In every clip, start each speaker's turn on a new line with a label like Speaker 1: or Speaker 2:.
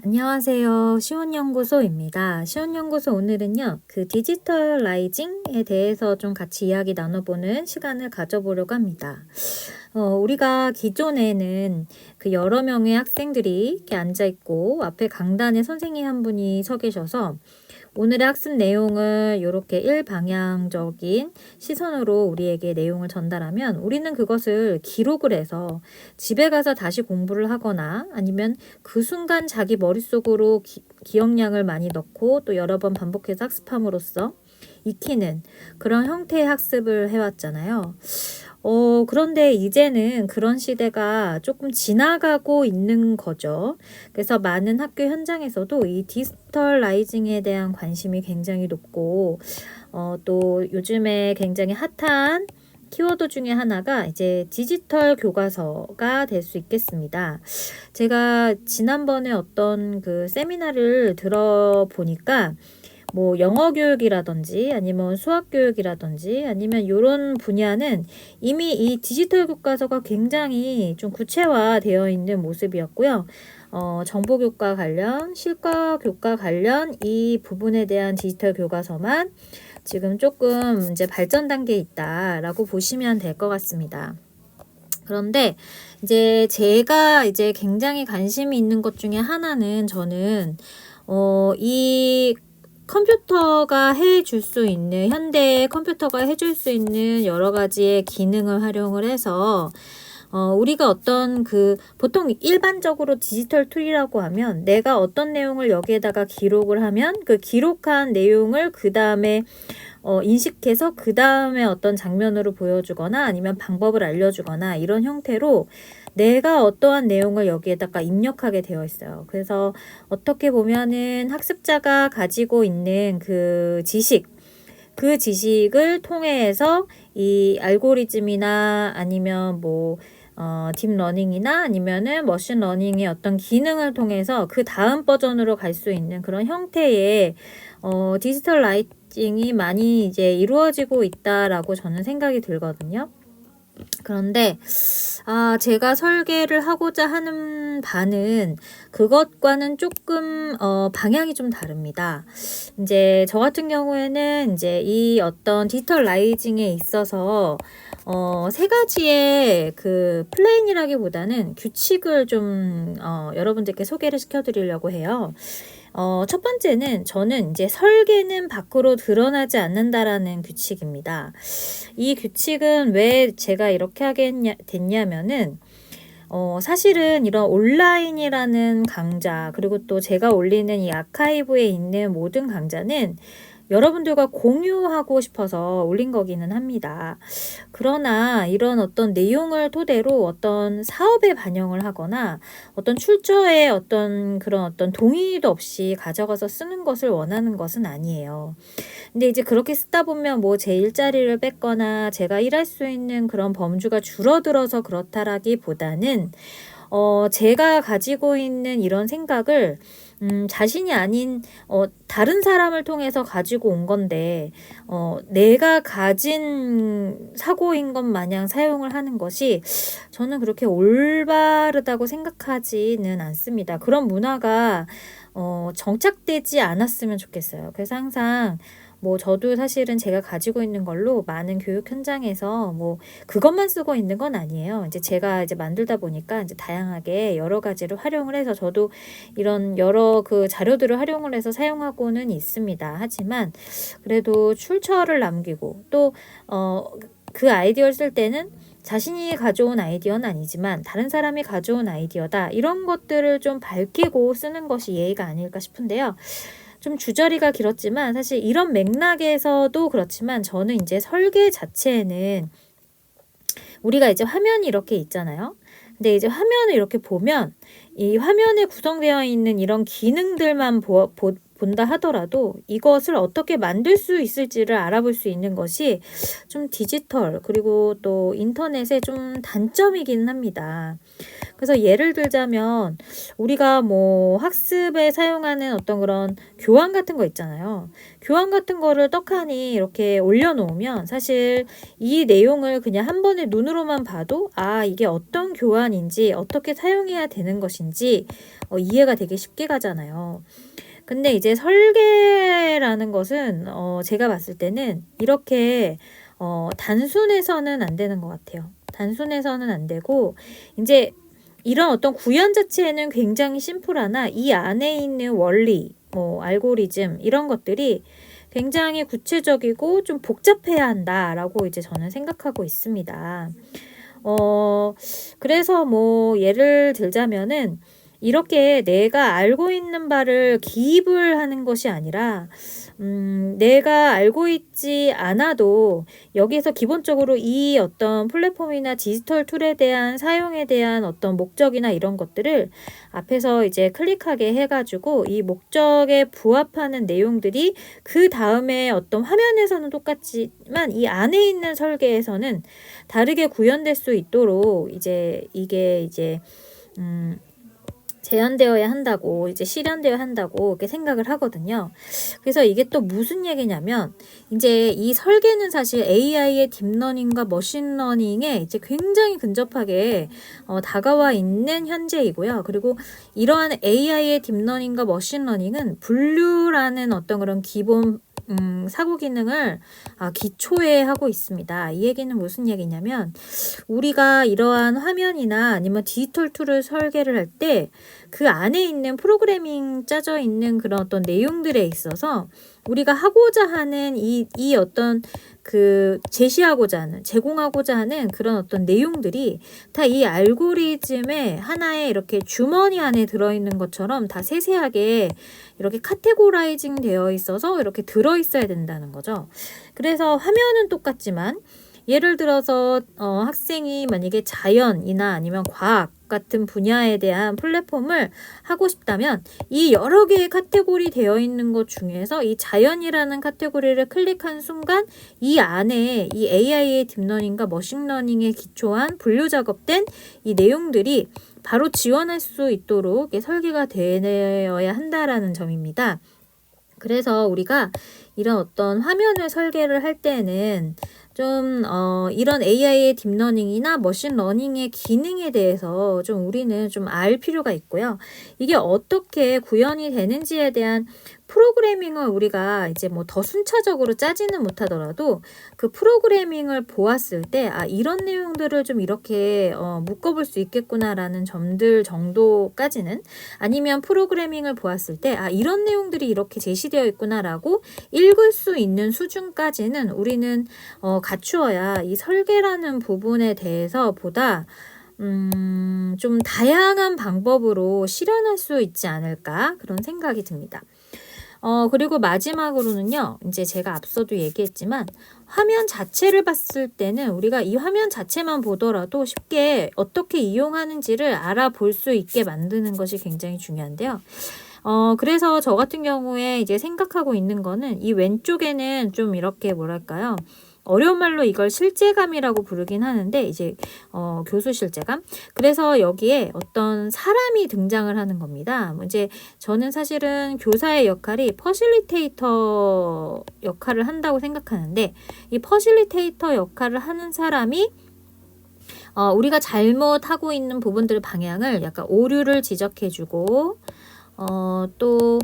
Speaker 1: 안녕하세요. 시온연구소입니다. 시온연구소 오늘은요, 그 디지털라이징에 대해서 좀 같이 이야기 나눠보는 시간을 가져보려고 합니다. 우리가 기존에는 그 여러 명의 학생들이 이렇게 앉아있고 앞에 강단에 선생님 한 분이 서 계셔서 오늘의 학습 내용을 이렇게 일방향적인 시선으로 우리에게 내용을 전달하면 우리는 그것을 기록을 해서 집에 가서 다시 공부를 하거나 아니면 그 순간 자기 머릿속으로 기억량을 많이 넣고 또 여러 번 반복해서 학습함으로써 익히는 그런 형태의 학습을 해왔잖아요. 그런데 이제는 그런 시대가 조금 지나가고 있는 거죠. 그래서 많은 학교 현장에서도 이 디지털라이징에 대한 관심이 굉장히 높고, 또 요즘에 굉장히 핫한 키워드 중에 하나가 이제 디지털 교과서가 될 수 있겠습니다. 제가 지난번에 어떤 그 세미나를 들어보니까 뭐 영어 교육이라든지 아니면 수학 교육이라든지 아니면 이런 분야는 이미 이 디지털 교과서가 굉장히 좀 구체화되어 있는 모습이었고요. 정보교과 관련, 실과 교과 관련 이 부분에 대한 디지털 교과서만 지금 조금 이제 발전 단계에 있다라고 보시면 될 것 같습니다. 그런데 이제 제가 이제 굉장히 관심이 있는 것 중에 하나는 저는 이 컴퓨터가 해줄 수 있는 현대의 컴퓨터가 해줄 수 있는 여러 가지의 기능을 활용을 해서 우리가 어떤 그 보통 일반적으로 디지털 툴이라고 하면 내가 어떤 내용을 여기에다가 기록을 하면 그 기록한 내용을 그 다음에 인식해서 그 다음에 어떤 장면으로 보여주거나 아니면 방법을 알려주거나 이런 형태로 내가 어떠한 내용을 여기에다가 입력하게 되어 있어요. 그래서 어떻게 보면은 학습자가 가지고 있는 그 지식을 통해서 이 알고리즘이나 아니면 뭐 딥러닝이나 아니면은 머신러닝의 어떤 기능을 통해서 그 다음 버전으로 갈 수 있는 그런 형태의 디지털 라이팅이 많이 이제 이루어지고 있다라고 저는 생각이 들거든요. 그런데 제가 설계를 하고자 하는 바는 그것과는 조금 방향이 좀 다릅니다. 이제 저 같은 경우에는 이제 이 어떤 디지털 라이징에 있어서 세 가지의 그 플랜이라기보다는 규칙을 좀 여러분들께 소개를 시켜드리려고 해요. 첫 번째는 저는 이제 설계는 밖으로 드러나지 않는다라는 규칙입니다. 이 규칙은 왜 제가 이렇게 하게 됐냐면은 사실은 이런 온라인이라는 강좌 그리고 또 제가 올리는 이 아카이브에 있는 모든 강좌는 여러분들과 공유하고 싶어서 올린 거기는 합니다. 그러나 이런 어떤 내용을 토대로 어떤 사업에 반영을 하거나 어떤 출처에 어떤 그런 어떤 동의도 없이 가져가서 쓰는 것을 원하는 것은 아니에요. 근데 이제 그렇게 쓰다 보면 뭐 제 일자리를 뺏거나 제가 일할 수 있는 그런 범주가 줄어들어서 그렇다라기보다는 제가 가지고 있는 이런 생각을 자신이 아닌 다른 사람을 통해서 가지고 온 건데 내가 가진 사고인 것 마냥 사용을 하는 것이 저는 그렇게 올바르다고 생각하지는 않습니다. 그런 문화가 정착되지 않았으면 좋겠어요. 그래서 항상 뭐 저도 사실은 제가 가지고 있는 걸로 많은 교육 현장에서 뭐 그것만 쓰고 있는 건 아니에요. 이제 제가 이제 만들다 보니까 이제 다양하게 여러 가지를 활용을 해서 저도 이런 여러 그 자료들을 활용을 해서 사용하고는 있습니다. 하지만 그래도 출처를 남기고 또 그 아이디어를 쓸 때는 자신이 가져온 아이디어는 아니지만 다른 사람이 가져온 아이디어다. 이런 것들을 좀 밝히고 쓰는 것이 예의가 아닐까 싶은데요. 좀 주저리가 길었지만 사실 이런 맥락에서도 그렇지만 저는 이제 설계 자체에는 우리가 이제 화면이 이렇게 있잖아요. 근데 이제 화면을 이렇게 보면 이 화면에 구성되어 있는 이런 기능들만 본다 하더라도 이것을 어떻게 만들 수 있을지를 알아볼 수 있는 것이 좀 디지털 그리고 또 인터넷의 좀 단점이긴 합니다. 그래서 예를 들자면 우리가 뭐 학습에 사용하는 어떤 그런 교환 같은 거 있잖아요. 교환 같은 거를 떡하니 이렇게 올려놓으면 사실 이 내용을 그냥 한 번에 눈으로만 봐도 이게 어떤 교환인지 어떻게 사용해야 되는 것인지 이해가 되게 쉽게 가잖아요. 근데 이제 설계라는 것은 제가 봤을 때는 이렇게 단순해서는 안 되는 것 같아요. 단순해서는 안 되고 이제 이런 어떤 구현 자체는 굉장히 심플하나 이 안에 있는 원리, 뭐 알고리즘 이런 것들이 굉장히 구체적이고 좀 복잡해야 한다라고 이제 저는 생각하고 있습니다. 그래서 뭐 예를 들자면은 이렇게 내가 알고 있는 바를 기입을 하는 것이 아니라 내가 알고 있지 않아도 여기에서 기본적으로 이 어떤 플랫폼이나 디지털 툴에 대한 사용에 대한 어떤 목적이나 이런 것들을 앞에서 이제 클릭하게 해가지고 이 목적에 부합하는 내용들이 그 다음에 어떤 화면에서는 똑같지만 이 안에 있는 설계에서는 다르게 구현될 수 있도록 이제 이게 이제 재현되어야 한다고 이제 실현되어야 한다고 이렇게 생각을 하거든요. 그래서 이게 또 무슨 얘기냐면 이제 이 설계는 사실 AI의 딥러닝과 머신러닝에 이제 굉장히 근접하게 다가와 있는 현재이고요. 그리고 이러한 AI의 딥러닝과 머신러닝은 분류라는 어떤 그런 기본 사고 기능을 기초에 하고 있습니다. 이 얘기는 무슨 얘기냐면 우리가 이러한 화면이나 아니면 디지털 툴을 설계를 할 때 그 안에 있는 프로그래밍 짜져 있는 그런 어떤 내용들에 있어서 우리가 하고자 하는 이 어떤 그 제시하고자 하는 제공하고자 하는 그런 어떤 내용들이 다 이 알고리즘의 하나의 이렇게 주머니 안에 들어있는 것처럼 다 세세하게 이렇게 카테고라이징 되어 있어서 이렇게 들어있어야 된다는 거죠. 그래서 화면은 똑같지만 예를 들어서 학생이 만약에 자연이나 아니면 과학 같은 분야에 대한 플랫폼을 하고 싶다면 이 여러 개의 카테고리 되어 있는 것 중에서 이 자연이라는 카테고리를 클릭한 순간 이 안에 이 AI의 딥러닝과 머신러닝에 기초한 분류 작업된 이 내용들이 바로 지원할 수 있도록 설계가 되어야 한다라는 점입니다. 그래서 우리가 이런 어떤 화면을 설계를 할 때는 좀 이런 AI의 딥러닝이나 머신러닝의 기능에 대해서 좀 우리는 좀 알 필요가 있고요. 이게 어떻게 구현이 되는지에 대한 프로그래밍을 우리가 이제 뭐 더 순차적으로 짜지는 못하더라도 그 프로그래밍을 보았을 때 이런 내용들을 좀 이렇게 묶어볼 수 있겠구나라는 점들 정도까지는 아니면 프로그래밍을 보았을 때 이런 내용들이 이렇게 제시되어 있구나라고 읽을 수 있는 수준까지는 우리는 갖추어야 이 설계라는 부분에 대해서 보다 좀 다양한 방법으로 실현할 수 있지 않을까 그런 생각이 듭니다. 그리고 마지막으로는요, 이제 제가 앞서도 얘기했지만, 화면 자체를 봤을 때는 우리가 이 화면 자체만 보더라도 쉽게 어떻게 이용하는지를 알아볼 수 있게 만드는 것이 굉장히 중요한데요. 그래서 저 같은 경우에 이제 생각하고 있는 거는 이 왼쪽에는 좀 이렇게 뭐랄까요. 어려운 말로 이걸 실제감이라고 부르긴 하는데 이제 교수 실제감. 그래서 여기에 어떤 사람이 등장을 하는 겁니다. 이제 저는 사실은 교사의 역할이 퍼실리테이터 역할을 한다고 생각하는데 이 퍼실리테이터 역할을 하는 사람이 우리가 잘못하고 있는 부분들 방향을 약간 오류를 지적해주고 또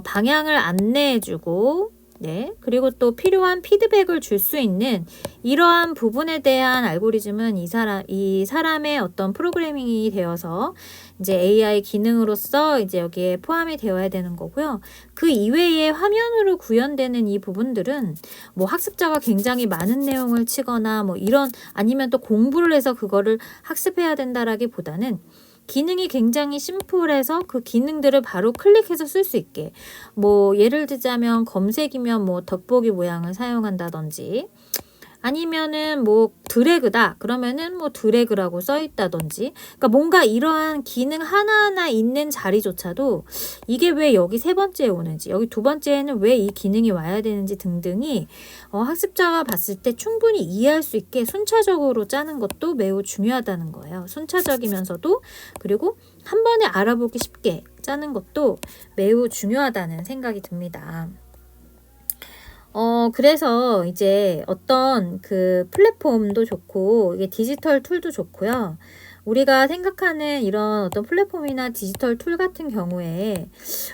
Speaker 1: 방향을 안내해주고 네. 그리고 또 필요한 피드백을 줄 수 있는 이러한 부분에 대한 알고리즘은 이 사람의 어떤 프로그래밍이 되어서 이제 AI 기능으로서 이제 여기에 포함이 되어야 되는 거고요. 그 이외에 화면으로 구현되는 이 부분들은 뭐 학습자가 굉장히 많은 내용을 치거나 뭐 이런 아니면 또 공부를 해서 그거를 학습해야 된다라기보다는 기능이 굉장히 심플해서 그 기능들을 바로 클릭해서 쓸 수 있게 뭐 예를 들자면 검색이면 뭐 돋보기 모양을 사용한다든지 아니면은 뭐 드래그다 그러면은 뭐 드래그라고 써 있다든지 그러니까 뭔가 이러한 기능 하나하나 있는 자리조차도 이게 왜 여기 세 번째에 오는지 여기 두 번째에는 왜 이 기능이 와야 되는지 등등이 학습자가 봤을 때 충분히 이해할 수 있게 순차적으로 짜는 것도 매우 중요하다는 거예요. 순차적이면서도 그리고 한 번에 알아보기 쉽게 짜는 것도 매우 중요하다는 생각이 듭니다. 그래서 이제 어떤 그 플랫폼도 좋고, 이게 디지털 툴도 좋고요. 우리가 생각하는 이런 어떤 플랫폼이나 디지털 툴 같은 경우에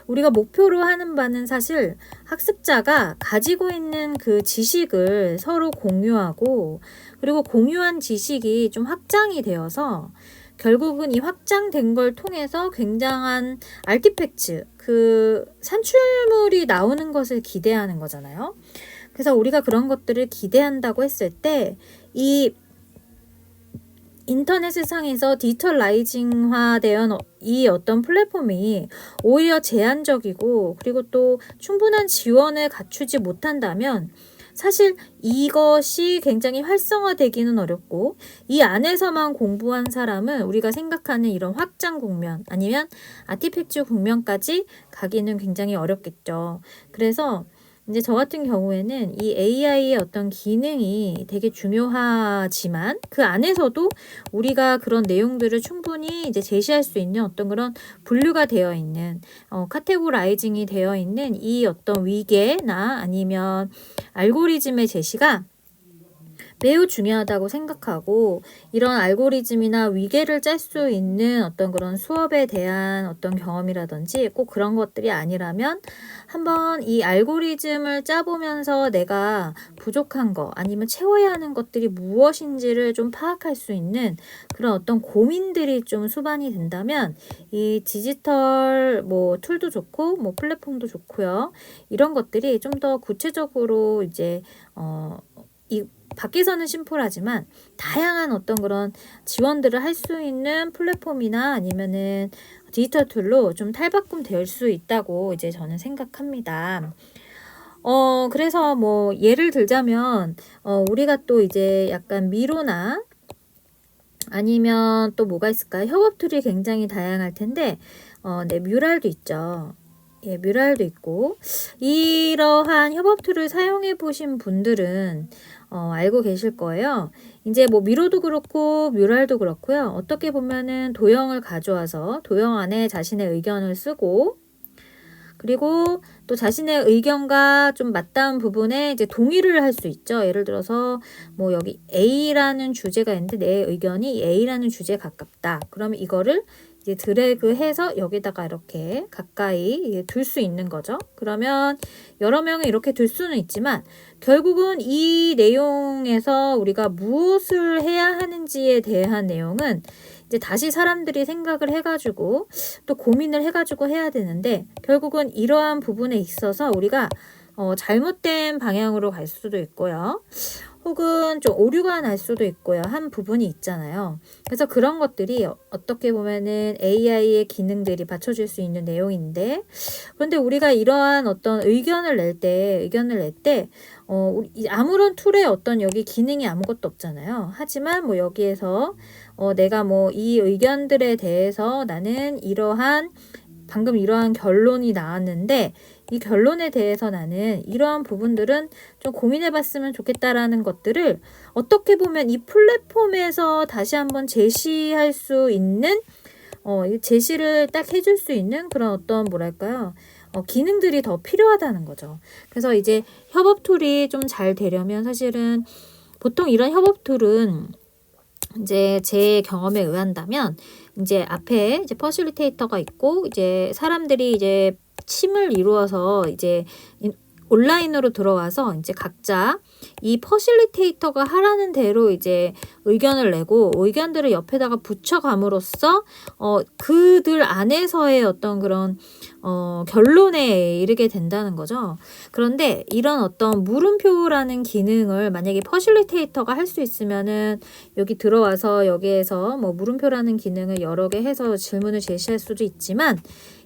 Speaker 1: 우리가 목표로 하는 바는 사실 학습자가 가지고 있는 그 지식을 서로 공유하고, 그리고 공유한 지식이 좀 확장이 되어서 결국은 이 확장된 걸 통해서 굉장한 아티팩트, 그 산출물이 나오는 것을 기대하는 거잖아요. 그래서 우리가 그런 것들을 기대한다고 했을 때 이 인터넷 세상에서 디지털라이징화된 이 어떤 플랫폼이 오히려 제한적이고, 그리고 또 충분한 지원을 갖추지 못한다면 사실 이것이 굉장히 활성화되기는 어렵고, 이 안에서만 공부한 사람은 우리가 생각하는 이런 확장 국면 아니면 아티팩트 국면까지 가기는 굉장히 어렵겠죠. 그래서 이제 저 같은 경우에는 이 AI의 어떤 기능이 되게 중요하지만 그 안에서도 우리가 그런 내용들을 충분히 이제 제시할 수 있는 어떤 그런 분류가 되어 있는, 카테고라이징이 되어 있는 이 어떤 위계나 아니면 알고리즘의 제시가 매우 중요하다고 생각하고, 이런 알고리즘이나 위계를 짤 수 있는 어떤 그런 수업에 대한 어떤 경험이라든지 꼭 그런 것들이 아니라면 한번 이 알고리즘을 짜보면서 내가 부족한 거 아니면 채워야 하는 것들이 무엇인지를 좀 파악할 수 있는 그런 어떤 고민들이 좀 수반이 된다면 이 디지털 뭐 툴도 좋고 뭐 플랫폼도 좋고요. 이런 것들이 좀 더 구체적으로 이제 이 밖에서는 심플하지만 다양한 어떤 그런 지원들을 할 수 있는 플랫폼이나 아니면은 디지털 툴로 좀 탈바꿈 될 수 있다고 이제 저는 생각합니다. 그래서 뭐 예를 들자면 우리가 또 이제 약간 미로나 아니면 또 뭐가 있을까요? 협업 툴이 굉장히 다양할 텐데 네, 뮤랄도 있죠. 예, 뮤랄도 있고, 이러한 협업 툴을 사용해 보신 분들은 알고 계실 거예요. 이제 뭐 미로도 그렇고 뮤랄도 그렇고요. 어떻게 보면은 도형을 가져와서 도형 안에 자신의 의견을 쓰고, 그리고 또 자신의 의견과 좀 맞닿은 부분에 이제 동의를 할 수 있죠. 예를 들어서 뭐 여기 A라는 주제가 있는데 내 의견이 A라는 주제에 가깝다. 그러면 이거를 이제 드래그해서 여기다가 이렇게 가까이 둘 수 있는 거죠. 그러면 여러 명을 이렇게 둘 수는 있지만 결국은 이 내용에서 우리가 무엇을 해야 하는지에 대한 내용은 이제 다시 사람들이 생각을 해가지고 또 고민을 해가지고 해야 되는데, 결국은 이러한 부분에 있어서 우리가 잘못된 방향으로 갈 수도 있고요. 혹은 좀 오류가 날 수도 있고요. 한 부분이 있잖아요. 그래서 그런 것들이 어떻게 보면은 AI의 기능들이 받쳐줄 수 있는 내용인데, 그런데 우리가 이러한 어떤 의견을 낼 때 아무런 툴에 어떤 여기 기능이 아무것도 없잖아요. 하지만 뭐 여기에서 내가 뭐 이 의견들에 대해서 나는 방금 이러한 결론이 나왔는데 이 결론에 대해서 나는 이러한 부분들은 좀 고민해봤으면 좋겠다라는 것들을 어떻게 보면 이 플랫폼에서 다시 한번 제시할 수 있는 제시를 딱 해줄 수 있는 그런 어떤 뭐랄까요? 기능들이 더 필요하다는 거죠. 그래서 이제 협업 툴이 좀 잘 되려면 사실은 보통 이런 협업 툴은 이제 제 경험에 의한다면 이제 앞에 이제 퍼실리테이터가 있고 이제 사람들이 이제 팀을 이루어서 이제 온라인으로 들어와서 이제 각자 이 퍼실리테이터가 하라는 대로 이제 의견을 내고 의견들을 옆에다가 붙여감으로써 그들 안에서의 어떤 그런 결론에 이르게 된다는 거죠. 그런데 이런 어떤 물음표라는 기능을 만약에 퍼실리테이터가 할 수 있으면은 여기 들어와서 여기에서 뭐 물음표라는 기능을 여러 개 해서 질문을 제시할 수도 있지만,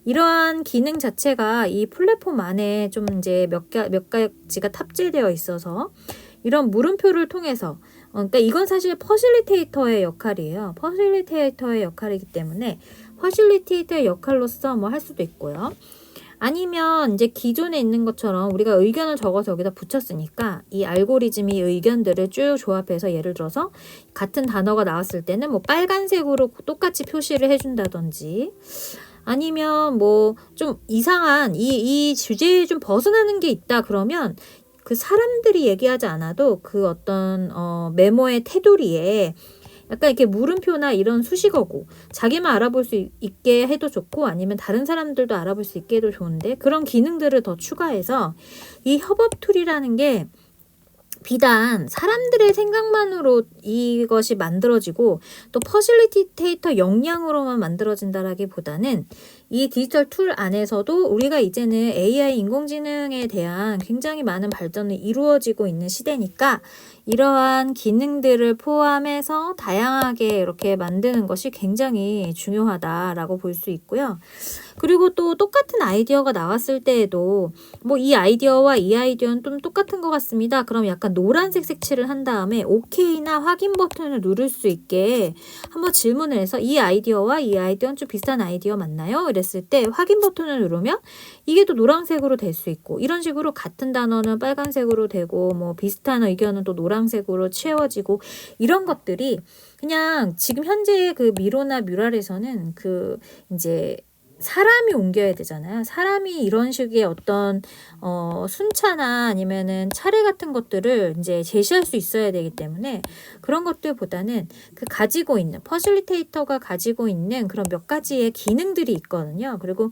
Speaker 1: 이러한 기능 자체가 이 플랫폼 안에 좀 이제 몇 가지가 탑재되어 있어서 이런 물음표를 통해서 그러니까 이건 사실 퍼실리테이터의 역할이에요. 퍼실리테이터의 역할이기 때문에 퍼실리테이터의 역할로서 뭐 할 수도 있고요. 아니면 이제 기존에 있는 것처럼 우리가 의견을 적어서 여기다 붙였으니까 이 알고리즘이 의견들을 쭉 조합해서 예를 들어서 같은 단어가 나왔을 때는 뭐 빨간색으로 똑같이 표시를 해준다든지, 아니면 뭐 좀 이상한 이 주제에 좀 벗어나는 게 있다 그러면 그 사람들이 얘기하지 않아도 그 어떤 메모의 테두리에 약간 이렇게 물음표나 이런 수식어고 자기만 알아볼 수 있게 해도 좋고 아니면 다른 사람들도 알아볼 수 있게 해도 좋은데 그런 기능들을 더 추가해서 이 협업 툴이라는 게 비단 사람들의 생각만으로 이것이 만들어지고 또 퍼실리테이터 역량으로만 만들어진다라기보다는 이 디지털 툴 안에서도 우리가 이제는 AI 인공지능에 대한 굉장히 많은 발전이 이루어지고 있는 시대니까 이러한 기능들을 포함해서 다양하게 이렇게 만드는 것이 굉장히 중요하다라고 볼 수 있고요. 그리고 또 똑같은 아이디어가 나왔을 때에도 뭐 이 아이디어와 이 아이디어는 좀 똑같은 것 같습니다. 그럼 약간 노란색 색칠을 한 다음에 OK나 확인 버튼을 누를 수 있게 한번 질문을 해서 이 아이디어와 이 아이디어는 좀 비슷한 아이디어 맞나요? 이랬을 때 확인 버튼을 누르면 이게 또 노란색으로 될 수 있고 이런 식으로 같은 단어는 빨간색으로 되고 뭐 비슷한 의견은 또 노란색으로 채워지고 이런 것들이 그냥 지금 현재 그 미로나 뮤랄에서는 그 이제 사람이 옮겨야 되잖아요. 사람이 이런 식의 어떤 순차나 아니면은 차례 같은 것들을 이제 제시할 수 있어야 되기 때문에 그런 것들보다는 그 가지고 있는 퍼실리테이터가 가지고 있는 그런 몇 가지의 기능들이 있거든요. 그리고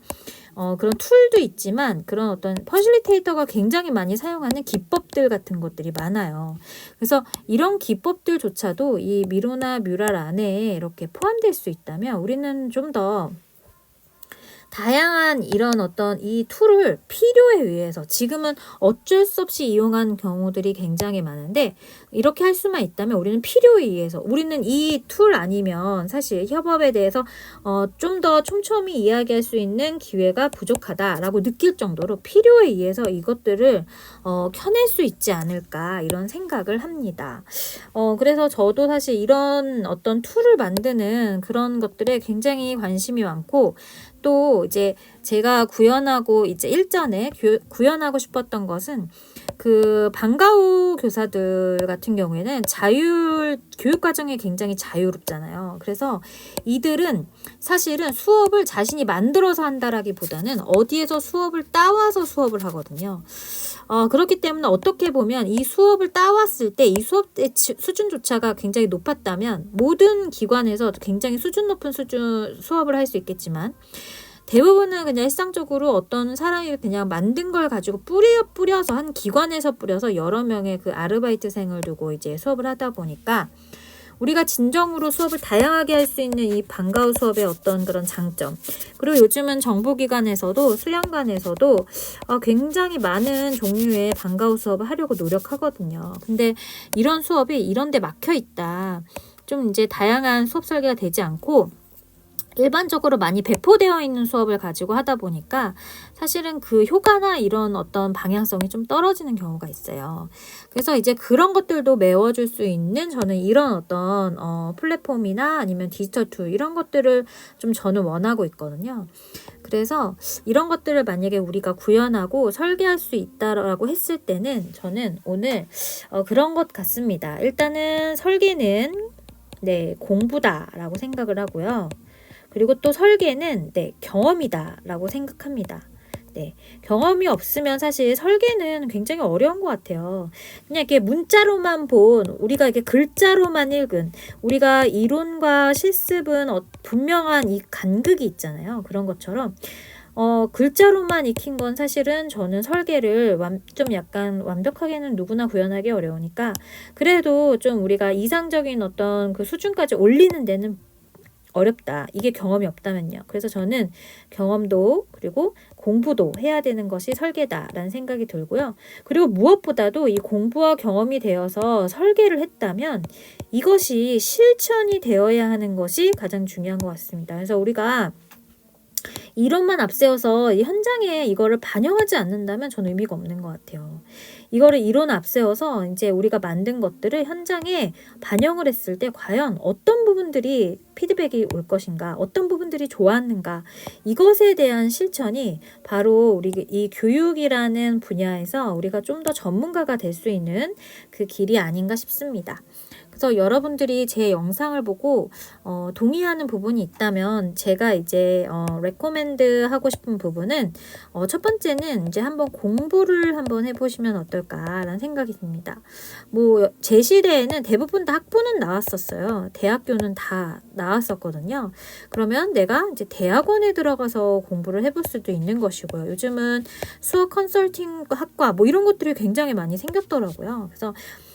Speaker 1: 그런 툴도 있지만 그런 어떤 퍼실리테이터가 굉장히 많이 사용하는 기법들 같은 것들이 많아요. 그래서 이런 기법들조차도 이 미로나 뮤랄 안에 이렇게 포함될 수 있다면 우리는 좀더 다양한 이런 어떤 이 툴을 필요에 의해서 지금은 어쩔 수 없이 이용하는 경우들이 굉장히 많은데 이렇게 할 수만 있다면 우리는 필요에 의해서 우리는 이 툴 아니면 사실 협업에 대해서 좀 더 촘촘히 이야기할 수 있는 기회가 부족하다라고 느낄 정도로 필요에 의해서 이것들을 켜낼 수 있지 않을까 이런 생각을 합니다. 그래서 저도 사실 이런 어떤 툴을 만드는 그런 것들에 굉장히 관심이 많고 또 이제 제가 구현하고 이제 일전에 구현하고 싶었던 것은 그 방과후 교사들 같은 경우에는 교육 과정이 굉장히 자유롭잖아요. 그래서 이들은 사실은 수업을 자신이 만들어서 한다라기보다는 어디에서 수업을 따와서 수업을 하거든요. 그렇기 때문에 어떻게 보면 이 수업을 따왔을 때 이 수업의 수준조차가 굉장히 높았다면 모든 기관에서 굉장히 수준 높은 수업을 할 수 있겠지만 대부분은 그냥 일상적으로 어떤 사람이 그냥 만든 걸 가지고 뿌려서 한 기관에서 뿌려서 여러 명의 그 아르바이트생을 두고 이제 수업을 하다 보니까 우리가 진정으로 수업을 다양하게 할 수 있는 이 방과후 수업의 어떤 그런 장점 그리고 요즘은 정보기관에서도 수련관에서도 굉장히 많은 종류의 방과후 수업을 하려고 노력하거든요. 근데 이런 수업이 이런 데 막혀 있다. 좀 이제 다양한 수업 설계가 되지 않고 일반적으로 많이 배포되어 있는 수업을 가지고 하다 보니까 사실은 그 효과나 이런 어떤 방향성이 좀 떨어지는 경우가 있어요. 그래서 이제 그런 것들도 메워줄 수 있는 저는 이런 어떤 플랫폼이나 아니면 디지털 툴 이런 것들을 좀 저는 원하고 있거든요. 그래서 이런 것들을 만약에 우리가 구현하고 설계할 수 있다라고 했을 때는 저는 오늘 그런 것 같습니다. 일단은 설계는 공부다라고 생각을 하고요. 그리고 또 설계는 경험이다라고 생각합니다. 경험이 없으면 사실 설계는 굉장히 어려운 것 같아요. 그냥 이렇게 문자로만 우리가 이렇게 글자로만 읽은, 우리가 이론과 실습은 분명한 이 간극이 있잖아요. 그런 것처럼 글자로만 익힌 건 사실은 저는 설계를 좀 약간 완벽하게는 누구나 구현하기 어려우니까 그래도 좀 우리가 이상적인 어떤 그 수준까지 올리는 데는 어렵다. 이게 경험이 없다면요. 그래서 저는 경험도 그리고 공부도 해야 되는 것이 설계다라는 생각이 들고요. 그리고 무엇보다도 이 공부와 경험이 되어서 설계를 했다면 이것이 실천이 되어야 하는 것이 가장 중요한 것 같습니다. 그래서 우리가 이론만 앞세워서 이 현장에 이거를 반영하지 않는다면 저는 의미가 없는 것 같아요. 이거를 이론 앞세워서 이제 우리가 만든 것들을 현장에 반영을 했을 때 과연 어떤 부분들이 피드백이 올 것인가, 어떤 부분들이 좋았는가, 이것에 대한 실천이 바로 우리 이 교육이라는 분야에서 우리가 좀 더 전문가가 될 수 있는 그 길이 아닌가 싶습니다. 그래서 여러분들이 제 영상을 보고 동의하는 부분이 있다면 제가 이제 레코멘드 하고 싶은 부분은 첫 번째는 이제 한번 공부를 한번 해보시면 어떨까라는 생각이 듭니다. 뭐 제 시대에는 대부분 다 학부는 나왔었어요. 대학교는 다 나왔었거든요. 그러면 내가 이제 대학원에 들어가서 공부를 해볼 수도 있는 것이고요. 요즘은 수학 컨설팅 학과 뭐 이런 것들이 굉장히 많이 생겼더라고요. 그래서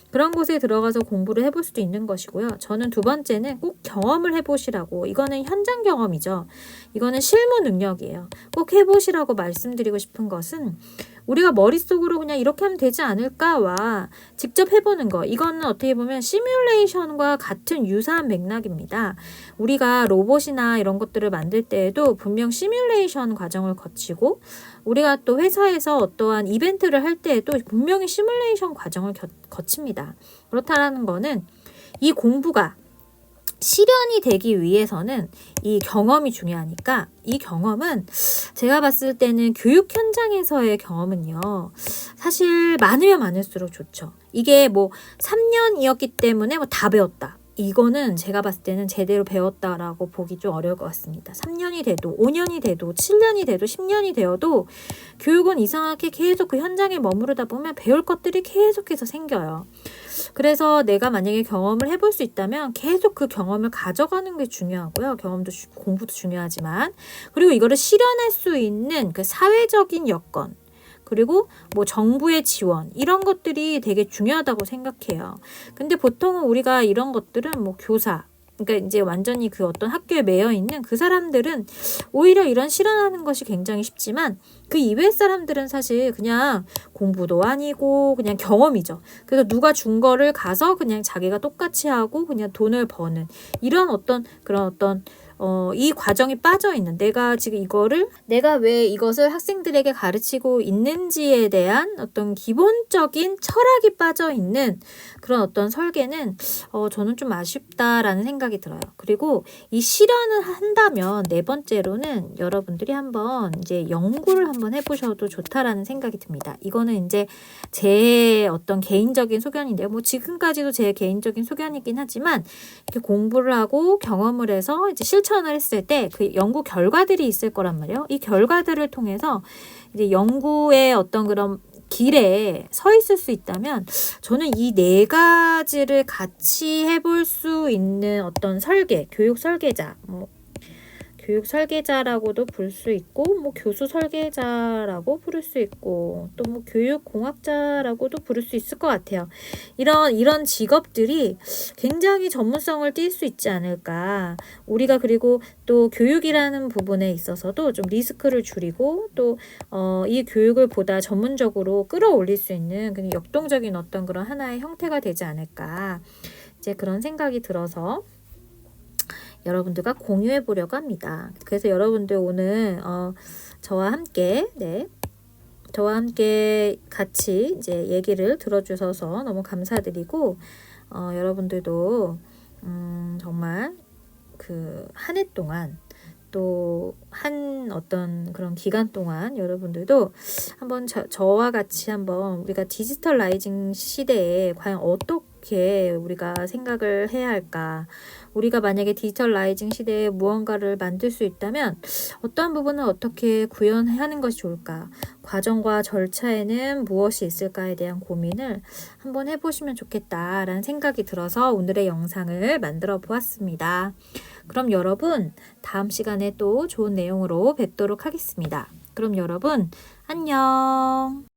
Speaker 1: 그런 곳에 들어가서 공부를 해볼 수도 있는 것이고요. 저는 두 번째는 꼭 경험을 해보시라고. 이거는 현장 경험이죠. 이거는 실무 능력이에요. 꼭 해보시라고 말씀드리고 싶은 것은 우리가 머릿속으로 그냥 이렇게 하면 되지 않을까와 직접 해보는 거. 이거는 어떻게 보면 시뮬레이션과 같은 유사한 맥락입니다. 우리가 로봇이나 이런 것들을 만들 때에도 분명 시뮬레이션 과정을 거치고 우리가 또 회사에서 어떠한 이벤트를 할 때에도 분명히 시뮬레이션 과정을 거칩니다. 그렇다라는 거는 이 공부가 실현이 되기 위해서는 이 경험이 중요하니까 이 경험은 제가 봤을 때는 교육 현장에서의 경험은요. 사실 많으면 많을수록 좋죠. 이게 뭐 3년이었기 때문에 뭐 다 배웠다. 이거는 제가 봤을 때는 제대로 배웠다라고 보기 좀 어려울 것 같습니다. 3년이 돼도 5년이 돼도 7년이 돼도 10년이 되어도 교육은 이상하게 계속 그 현장에 머무르다 보면 배울 것들이 계속해서 생겨요. 그래서 내가 만약에 경험을 해볼 수 있다면 계속 그 경험을 가져가는 게 중요하고요. 경험도 공부도 중요하지만 그리고 이거를 실현할 수 있는 그 사회적인 여건 그리고 뭐 정부의 지원 이런 것들이 되게 중요하다고 생각해요. 근데 보통은 우리가 이런 것들은 뭐 교사 그러니까 이제 완전히 그 어떤 학교에 매여 있는 그 사람들은 오히려 이런 실현하는 것이 굉장히 쉽지만 그 이외의 사람들은 사실 그냥 공부도 아니고 그냥 경험이죠. 그래서 누가 준 거를 가서 그냥 자기가 똑같이 하고 그냥 돈을 버는 이런 그런 어떤 이 과정이 빠져 있는 내가 지금 내가 왜 이것을 학생들에게 가르치고 있는지에 대한 어떤 기본적인 철학이 빠져 있는 그런 어떤 설계는 저는 좀 아쉽다라는 생각이 들어요. 그리고 이 실현을 한다면 네 번째로는 여러분들이 한번 이제 연구를 한번 해보셔도 좋다라는 생각이 듭니다. 이거는 이제 제 어떤 개인적인 소견인데요. 뭐 지금까지도 제 개인적인 소견이긴 하지만 이렇게 공부를 하고 경험을 해서 이제 실천을 했을 때 그 연구 결과들이 있을 거란 말이에요. 이 결과들을 통해서 이제 연구의 어떤 그런 길에 서 있을 수 있다면 저는 이 네 가지를 같이 해볼 수 있는 어떤 교육 설계자, 교육 설계자라고도 부를 수 있고 뭐 교수 설계자라고 부를 수 있고 또 뭐 교육 공학자라고도 부를 수 있을 것 같아요. 이런 직업들이 굉장히 전문성을 띌 수 있지 않을까. 우리가 그리고 또 교육이라는 부분에 있어서도 좀 리스크를 줄이고 또 이 교육을 보다 전문적으로 끌어올릴 수 있는 그냥 역동적인 어떤 그런 하나의 형태가 되지 않을까. 이제 그런 생각이 들어서 여러분들과 공유해 보려고 합니다. 그래서 여러분들 오늘 저와 함께 같이 이제 얘기를 들어주셔서 너무 감사드리고 여러분들도 정말 그 한 해 동안 또 한 어떤 그런 기간 동안 여러분들도 한번 저와 같이 한번 우리가 디지털라이징 시대에 과연 어떻게 우리가 생각을 해야 할까? 우리가 만약에 디지털라이징 시대에 무언가를 만들 수 있다면 어떠한 부분을 어떻게 구현하는 것이 좋을까? 과정과 절차에는 무엇이 있을까에 대한 고민을 한번 해보시면 좋겠다라는 생각이 들어서 오늘의 영상을 만들어 보았습니다. 그럼 여러분 다음 시간에 또 좋은 내용으로 뵙도록 하겠습니다. 그럼 여러분 안녕.